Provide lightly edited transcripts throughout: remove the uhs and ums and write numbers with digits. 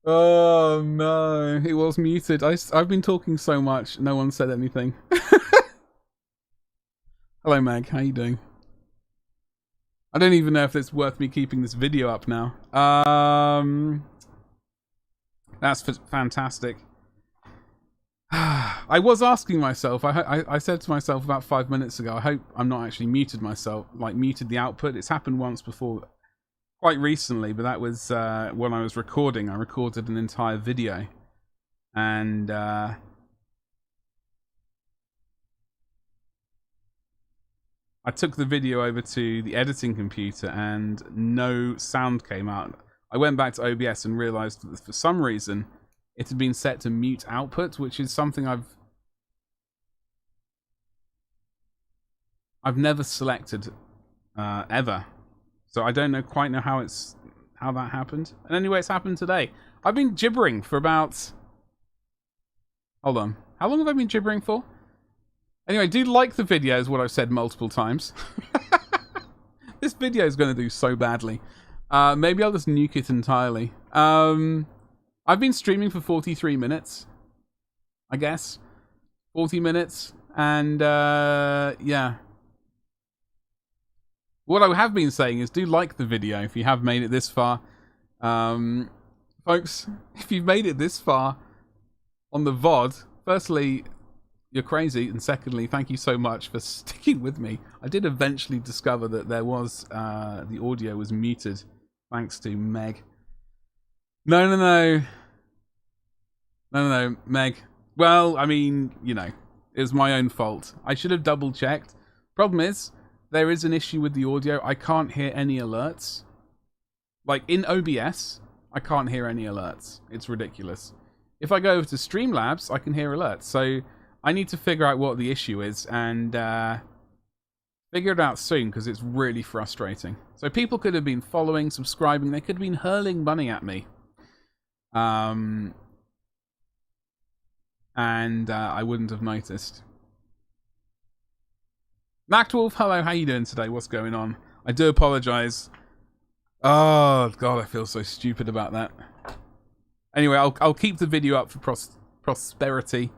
Oh no, it was muted. I've been talking so much, no one said anything. Hello Meg, how you doing? I don't even know if it's worth me keeping this video up now. That's fantastic. I was asking myself, I said to myself about 5 minutes ago, I hope I'm not actually muted myself, like muted the output. It's happened once before, quite recently, but that was when I was recording. I recorded an entire video. And I took the video over to the editing computer and no sound came out. I went back to OBS and realized that for some reason it had been set to mute output, which is something I've never selected ever. So I don't quite know how that happened. And anyway, it's happened today. I've been gibbering for about... Hold on. How long have I been gibbering for? Anyway, do like the video is what I've said multiple times. This video is going to do so badly. Maybe I'll just nuke it entirely. I've been streaming for 43 minutes. I guess. 40 minutes. And, yeah. What I have been saying is do like the video if you have made it this far. Folks, if you've made it this far on the VOD, firstly, you're crazy, and secondly, thank you so much for sticking with me. I did eventually discover that there was, the audio was muted, thanks to Meg. No, Meg. Well, I mean, you know, it was my own fault. I should have double checked. Problem is, there is an issue with the audio. I can't hear any alerts. Like, in OBS, I can't hear any alerts. It's ridiculous. If I go over to Streamlabs, I can hear alerts. So I need to figure out what the issue is and figure it out soon because it's really frustrating. So people could have been following, subscribing. They could have been hurling money at me. And I wouldn't have noticed. Macdwolf, hello, how you doing today? What's going on? I do apologize. Oh, God, I feel so stupid about that. Anyway, I'll keep the video up for posterity,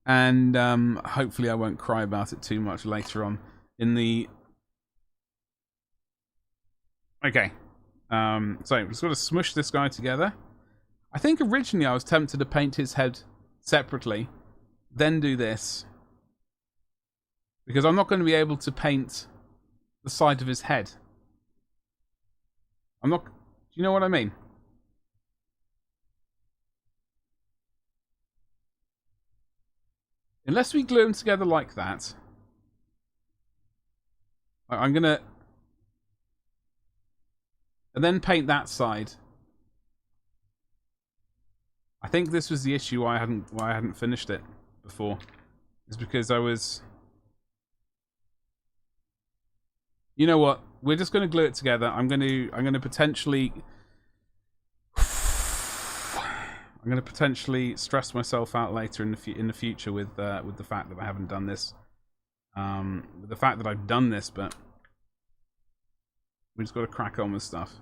and hopefully I won't cry about it too much later on in the... Okay. So, I'm just going to smush this guy together. I think originally I was tempted to paint his head separately, then do this. Because I'm not going to be able to paint the side of his head. I'm not... Do you know what I mean? Unless we glue them together like that. I'm going to... And then paint that side. I think this was the issue why I hadn't finished it before. Is because I was... You know what? We're just going to glue it together. I'm going to potentially... I'm going to potentially stress myself out later in the future with the fact that I haven't done this. With the fact that I've done this, but we just got to crack on with stuff.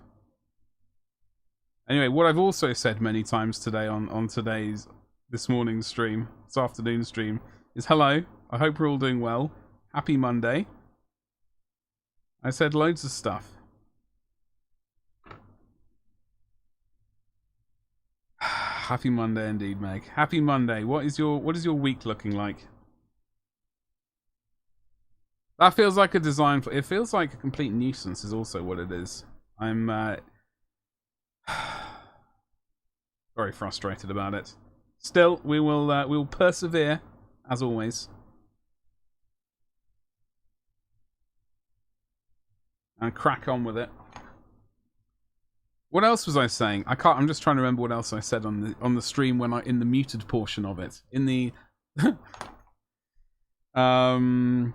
Anyway, what I've also said many times today on this morning's stream, this afternoon stream, is hello. I hope we're all doing well. Happy Monday. I said loads of stuff. Happy Monday indeed, Meg. Happy Monday. What is your week looking like? That feels like a design for... It feels like a complete nuisance is also what it is. I'm very frustrated about it. Still, we will persevere as always. And crack on with it. What else was I saying? I'm just trying to remember what else I said on the stream when in the muted portion of it. In the I'm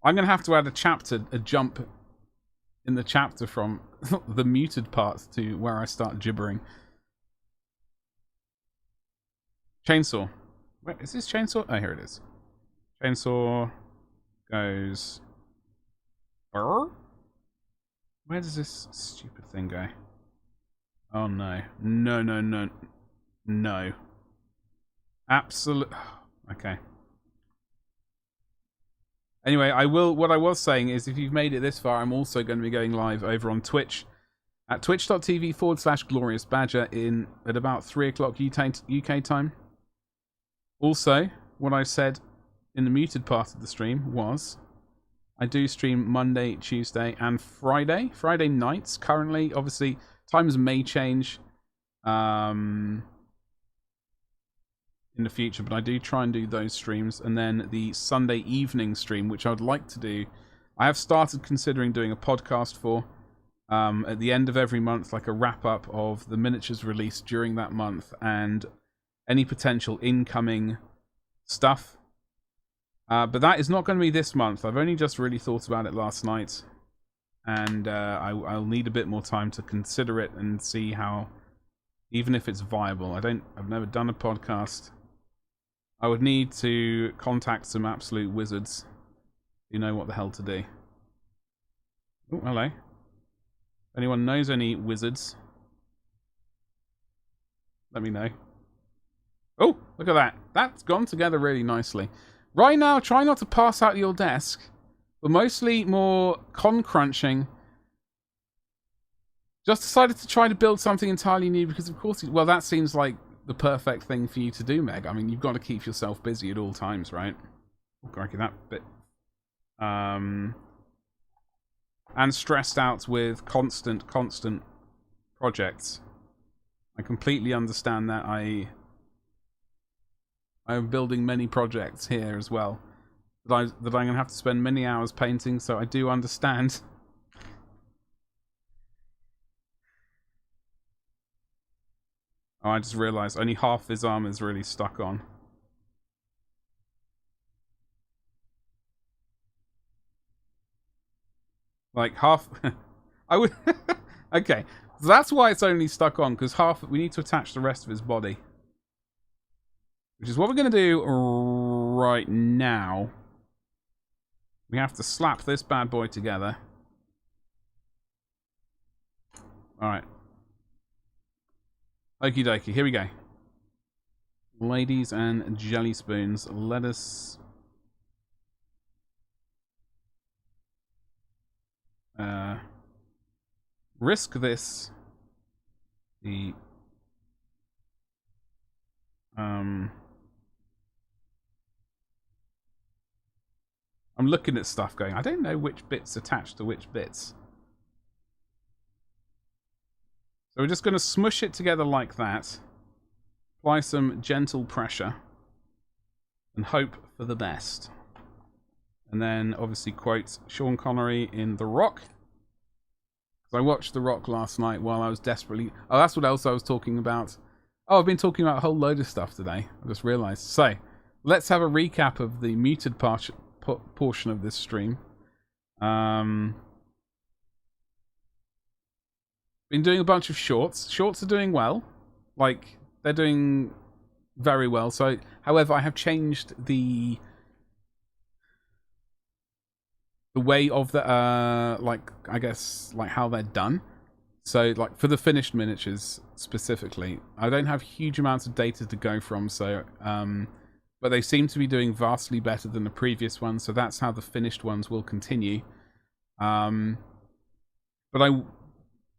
gonna have to add a jump in the chapter from the muted part to where I start gibbering. Chainsaw. Wait, is this chainsaw? Oh, here it is. Chainsaw goes. Where does this stupid thing go? Oh no. No, no, no. No. Absolute. Okay. Anyway, what I was saying is if you've made it this far, I'm also going to be going live over on Twitch at twitch.tv/gloriousbadger at about 3 o'clock UK time. Also, what I said in the muted part of the stream was I do stream Monday, Tuesday, and Friday. Friday nights currently. Obviously, times may change in the future, but I do try and do those streams. And then the Sunday evening stream, which I would like to do. I have started considering doing a podcast for at the end of every month, like a wrap-up of the miniatures released during that month and any potential incoming stuff. But that is not going to be this month. I've only just really thought about it last night, and I'll need a bit more time to consider it and see how, even if it's viable. I've never done a podcast. I would need to contact some absolute wizards who know what the hell to do. Oh, hello. If anyone knows any wizards, let me know. Oh, look at that. That's gone together really nicely. Right now, try not to pass out your desk, but mostly more con crunching. Just decided to try to build something entirely new because, of course, well, that seems like the perfect thing for you to do, Meg. I mean, you've got to keep yourself busy at all times, right? Oh, crikey, that bit. And stressed out with constant projects. I completely understand that. I am building many projects here as well that I'm going to have to spend many hours painting, so I do understand. Oh, I just realised only half his arm is really stuck on. Like half. I would. Okay, so that's why it's only stuck on, because we need to attach the rest of his body, which is what we're going to do right now. We have to slap this bad boy together. All right. Okie dokie, here we go. Ladies and jelly spoons, let us risk this. I'm looking at stuff going, I don't know which bits attach to which bits. So we're just going to smush it together like that. Apply some gentle pressure. And hope for the best. And then obviously quote Sean Connery in The Rock. Because I watched The Rock last night while I was desperately... Oh, that's what else I was talking about. Oh, I've been talking about a whole load of stuff today. I just realised. So, let's have a recap of the muted portion of this stream. Been doing a bunch of shorts. Shorts are doing well. Like, they're doing very well. So, however, I have changed the way of the, like, I guess, like how they're done. So, like, for the finished miniatures specifically, I don't have huge amounts of data to go from, so, but they seem to be doing vastly better than the previous ones, so that's how the finished ones will continue. But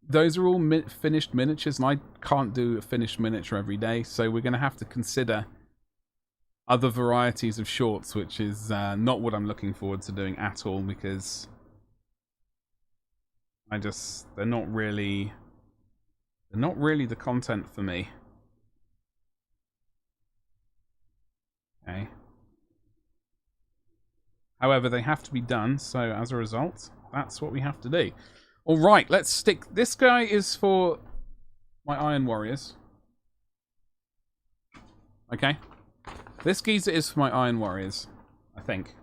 those are all finished miniatures, and I can't do a finished miniature every day, so we're going to have to consider other varieties of shorts, which is not what I'm looking forward to doing at all, because they're not really the content for me. Okay. However, they have to be done, so as a result, that's what we have to do. All right, let's stick. This guy is for my Iron Warriors. Okay. This geezer is for my Iron Warriors, I think.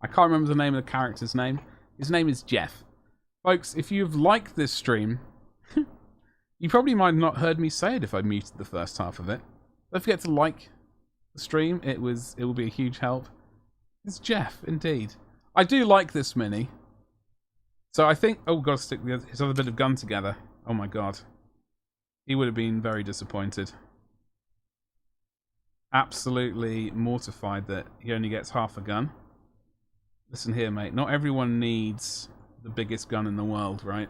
I can't remember the name of the character's name. His name is Jeff. Folks, if you've liked this stream, you probably might have not heard me say it if I muted the first half of it. Don't forget to like the stream. It will be a huge help. It's Jeff, indeed. I do like this mini. So I think... Oh, got to stick his other bit of gun together. Oh my god. He would have been very disappointed. Absolutely mortified that he only gets half a gun. Listen here, mate. Not everyone needs the biggest gun in the world, right?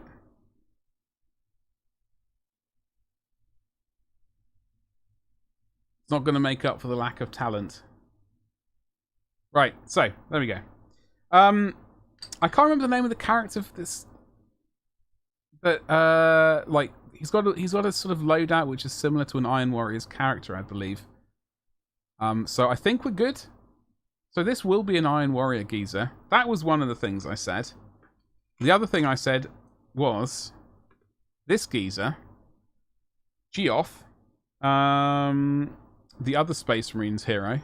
It's not going to make up for the lack of talent. Right, so, there we go. I can't remember the name of the character for this. But, like, he's got a sort of loadout which is similar to an Iron Warrior's character, I believe. So I think we're good. So this will be an Iron Warrior geezer. That was one of the things I said. The other thing I said was this geezer, Geoff, the other Space Marines hero,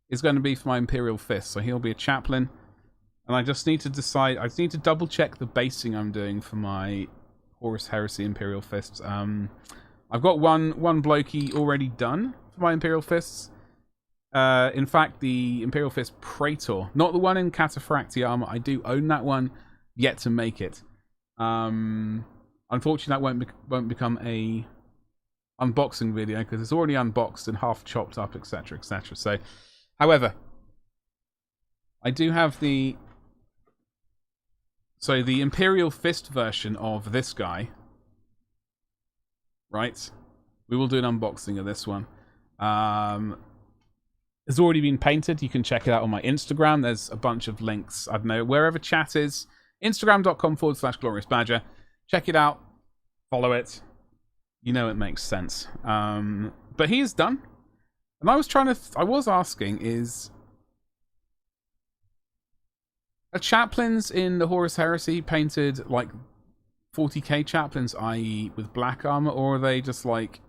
is going to be for my Imperial Fist. So he'll be a chaplain. And I just need to decide, I need to double check the basing I'm doing for my Horus Heresy Imperial Fists. I've got one blokey already done for my Imperial Fists. In fact, the Imperial Fist Praetor, not the one in Cataphractii armor. I do own that one, yet to make it. Unfortunately, that won't become a unboxing video because it's already unboxed and half chopped up, etc., etc. So, however, I do have the Imperial Fist version of this guy. Right, we will do an unboxing of this one. It's already been painted. You can check it out on my Instagram. There's a bunch of links. I don't know, wherever chat is. Instagram.com/gloriousbadger. Check it out. Follow it. You know it makes sense. But he is done. And I was asking, is are chaplains in the Horus Heresy painted like 40k chaplains, i.e. with black armor, or are they just like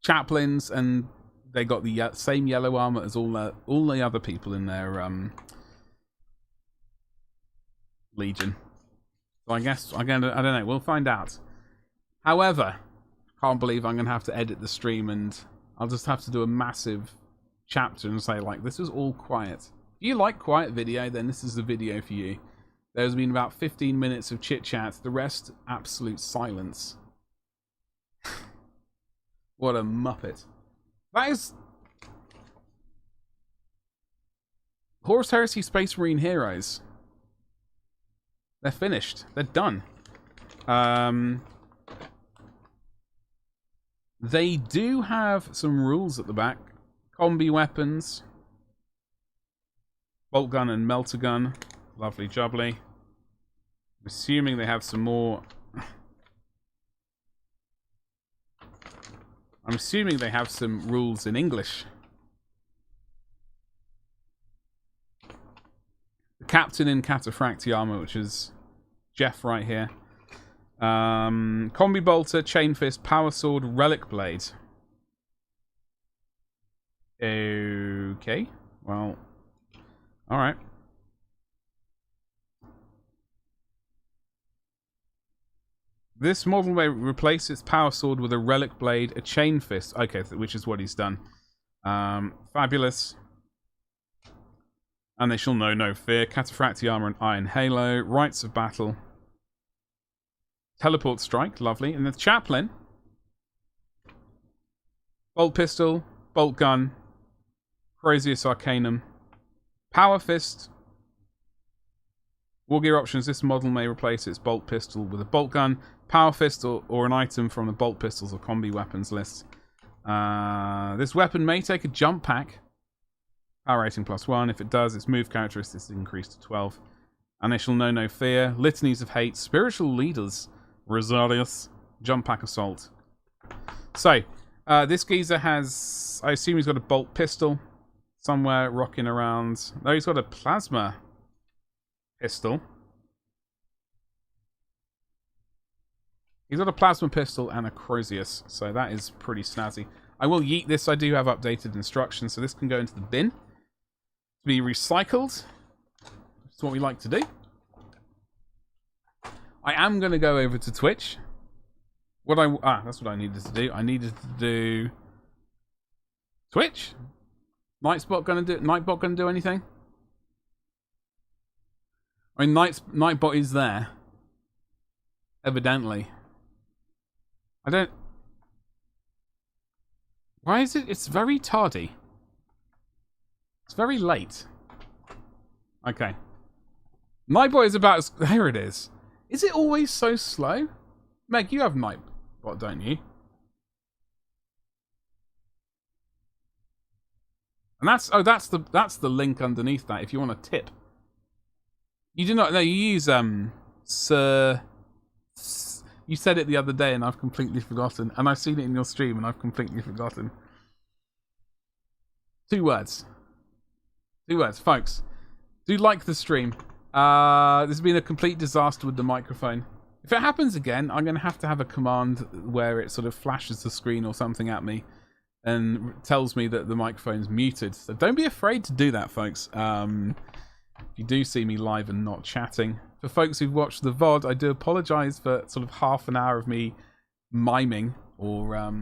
chaplains and they got the same yellow armor as all the other people in their legion? So I guess I don't know. We'll find out. However, can't believe I'm gonna have to edit the stream and I'll just have to do a massive chapter and say like, this is all quiet. If you like quiet video, then this is the video for you. There's been about 15 minutes of chit chat. The rest, absolute silence. What a muppet. That is Horus Heresy Space Marine heroes. They're finished. They're done. They do have some rules at the back. Combi weapons. Bolt gun and melter gun. Lovely jubbly. I'm assuming they have some more. I'm assuming they have some rules in English. The captain in Cataphractii armor, which is Jeff right here. Combi bolter, chain fist, power sword, relic blade. Okay. Well. Alright. This model may replace its power sword with a relic blade, a chain fist. Okay, which is what he's done. Fabulous. And they shall know no fear. Cataphractii armor and iron halo. Rites of battle. Teleport strike. Lovely. And the chaplain. Bolt pistol. Bolt gun. Crazius arcanum. Power fist. War gear options. This model may replace its bolt pistol with a bolt gun, power fist, or an item from the bolt pistols or combi weapons list. This weapon may take a jump pack. Power rating +1. If it does, its move characteristics increase to 12. And they shall know no fear. Litanies of hate. Spiritual leaders. Rosarius. Jump pack assault. So, this geezer has... I assume he's got a bolt pistol somewhere rocking around. No, he's got a plasma pistol. He's got a plasma pistol and a Crozius, so that is pretty snazzy. I will yeet this. I do have updated instructions, so this can go into the bin to be recycled. That's what we like to do. I am going to go over to Twitch. That's what I needed to do. I needed to do Twitch. Nightbot gonna do anything? I mean, Nightbot is there, evidently. I don't... Why is it? It's very tardy. It's very late. Okay. Nightbot is about as... There it is. Is it always so slow? Meg, you have Nightbot, don't you? And that's... Oh, that's the link underneath that if you want a tip. You do not... No, you use, Sir... You said it the other day and I've completely forgotten. And I've seen it in your stream and I've completely forgotten. 2 words. 2 words, folks. Do like the stream. This has been a complete disaster with the microphone. If it happens again, I'm going to have a command where it sort of flashes the screen or something at me and tells me that the microphone's muted. So don't be afraid to do that, folks. If you do see me live and not chatting. For folks who've watched the VOD, I do apologise for sort of half an hour of me miming or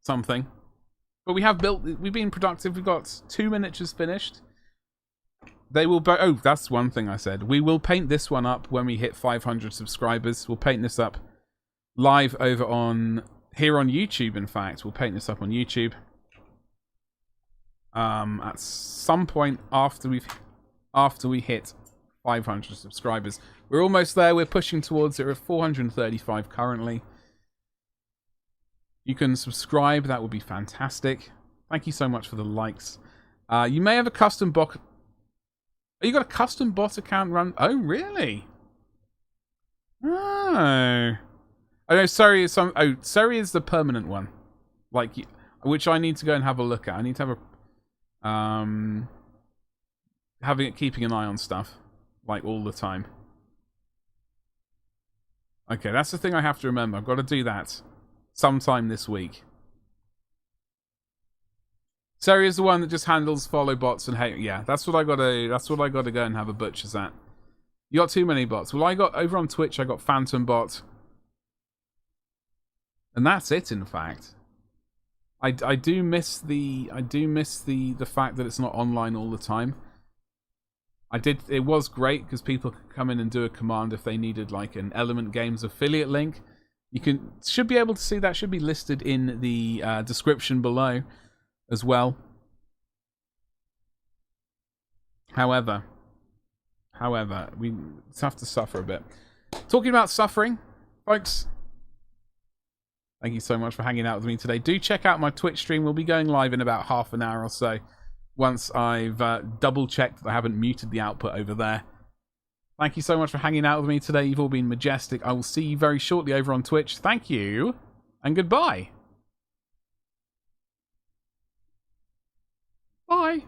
something. But we've been productive. We've got 2 miniatures finished. They will oh, that's one thing I said. We will paint this one up when we hit 500 subscribers. We'll paint this up live over here on YouTube, in fact. We'll paint this up on YouTube. At some point after we hit 500 subscribers. We're almost there. We're pushing towards it. We're at 435 currently. You can subscribe. That would be fantastic. Thank you so much for the likes. You may have a custom bot. Oh, you got a custom bot account run? Oh, really? Oh. Oh no, Surrey is Surrey is the permanent one. Like, which I need to go and have a look at. I need to have keeping an eye on stuff. Like, all the time. Okay, that's the thing I have to remember. I've got to do that sometime this week. Seri is the one that just handles follow bots and hate. Yeah, that's what I gotta go and have a butcher's at. You got too many bots. Well, I got over on Twitch. I got Phantom Bot, and that's it. In fact, I do miss the fact that it's not online all the time. It was great because people could come in and do a command if they needed like an Element Games affiliate link. You should be able to see that. Should be listed in the description below as well. However, we have to suffer a bit. Talking about suffering, folks, thank you so much for hanging out with me today. Do check out my Twitch stream. We'll be going live in about half an hour or so. Once I've double-checked that I haven't muted the output over there. Thank you so much for hanging out with me today. You've all been majestic. I will see you very shortly over on Twitch. Thank you, and goodbye. Bye.